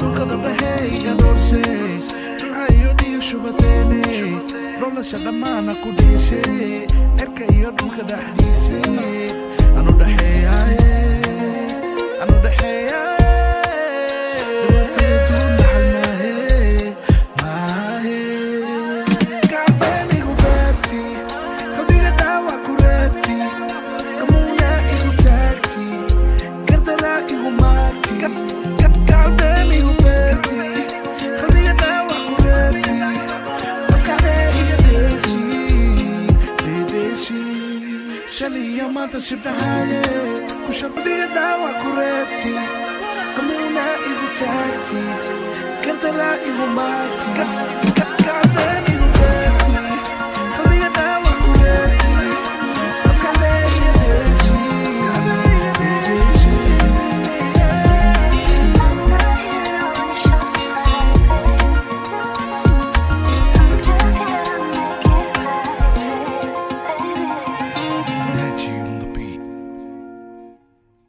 Nunca dabdahey adorse Ruhayo diga shubatene Nolosha dhammaan ku dheeshe Erka iyo dhulka dhaxdiise Anu dhaxeeyaaye Anu dhaxeeyaaye Dhibaatana duun dhaxal maahe Gacbeen igu beerti Qalbiga dhaawac ku reebti Gamuuna igu taagti Gardaraa igu maagti Gacbeen igu beerti Qalbiga dhaawac ku reebti Shaliya maanta shibdhahaye ku shafdiga dhaawac ku reebti gamuuna igu taagti gardaraa igu maagti